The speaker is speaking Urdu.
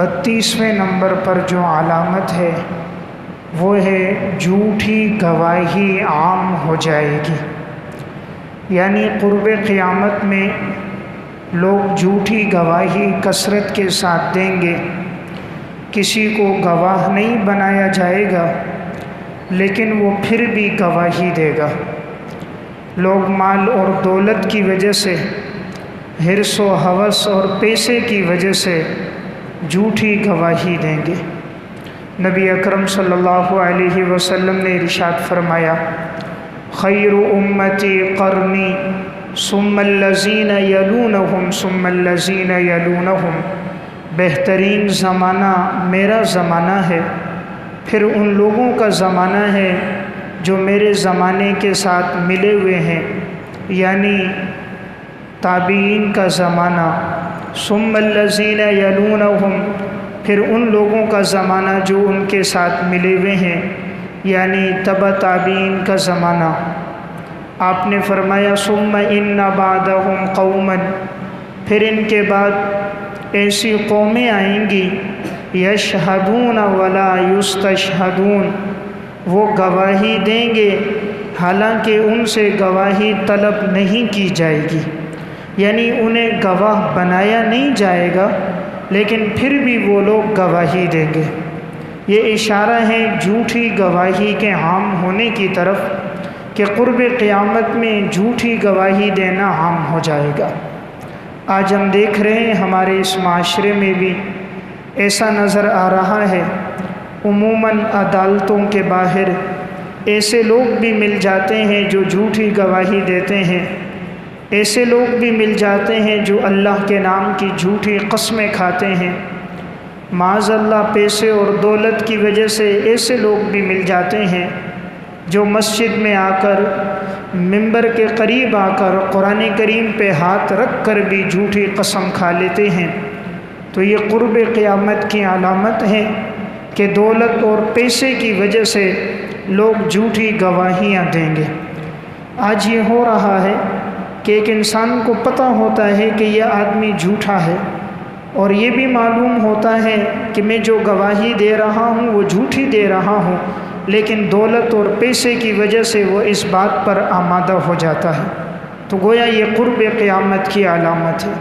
32ویں نمبر پر جو علامت ہے وہ ہے جھوٹی گواہی عام ہو جائے گی، یعنی قرب قیامت میں لوگ جھوٹی گواہی کثرت کے ساتھ دیں گے، کسی کو گواہ نہیں بنایا جائے گا لیکن وہ پھر بھی گواہی دے گا۔ لوگ مال اور دولت کی وجہ سے، حرص و ہوس اور پیسے کی وجہ سے جھوٹی گواہی دیں گے۔ نبی اکرم صلی اللہ علیہ وسلم نے ارشاد فرمایا، خیر امتی قرنی ثم الذین یلونہم ثم الذین یلونہم، بہترین زمانہ میرا زمانہ ہے، پھر ان لوگوں کا زمانہ ہے جو میرے زمانے کے ساتھ ملے ہوئے ہیں، یعنی تابعین کا زمانہ، ثم الذین یلونہم، پھر ان لوگوں کا زمانہ جو ان کے ساتھ ملے ہوئے ہیں، یعنی تبع تابعین کا زمانہ۔ آپ نے فرمایا ثم ان بعدہم قوما، پھر ان کے بعد ایسی قومیں آئیں گی، یشہدون ولا یستشہدون، وہ گواہی دیں گے حالانکہ ان سے گواہی طلب نہیں کی جائے گی، یعنی انہیں گواہ بنایا نہیں جائے گا لیکن پھر بھی وہ لوگ گواہی دیں گے۔ یہ اشارہ ہے جھوٹی گواہی کے عام ہونے کی طرف کہ قرب قیامت میں جھوٹی گواہی دینا عام ہو جائے گا۔ آج ہم دیکھ رہے ہیں ہمارے اس معاشرے میں بھی ایسا نظر آ رہا ہے، عموماً عدالتوں کے باہر ایسے لوگ بھی مل جاتے ہیں جو جھوٹی گواہی دیتے ہیں، ایسے لوگ بھی مل جاتے ہیں جو اللہ کے نام کی جھوٹی قسمیں کھاتے ہیں۔ معاذ اللہ پیسے اور دولت کی وجہ سے ایسے لوگ بھی مل جاتے ہیں جو مسجد میں آ کر، ممبر کے قریب آ کر قرآن کریم پہ ہاتھ رکھ کر بھی جھوٹی قسم کھا لیتے ہیں۔ تو یہ قرب قیامت کی علامت ہے کہ دولت اور پیسے کی وجہ سے لوگ جھوٹی گواہیاں دیں گے۔ آج یہ ہو رہا ہے کہ ایک انسان کو پتہ ہوتا ہے کہ یہ آدمی جھوٹا ہے، اور یہ بھی معلوم ہوتا ہے کہ میں جو گواہی دے رہا ہوں وہ جھوٹی دے رہا ہوں، لیکن دولت اور پیسے کی وجہ سے وہ اس بات پر آمادہ ہو جاتا ہے۔ تو گویا یہ قرب قیامت کی علامت ہے۔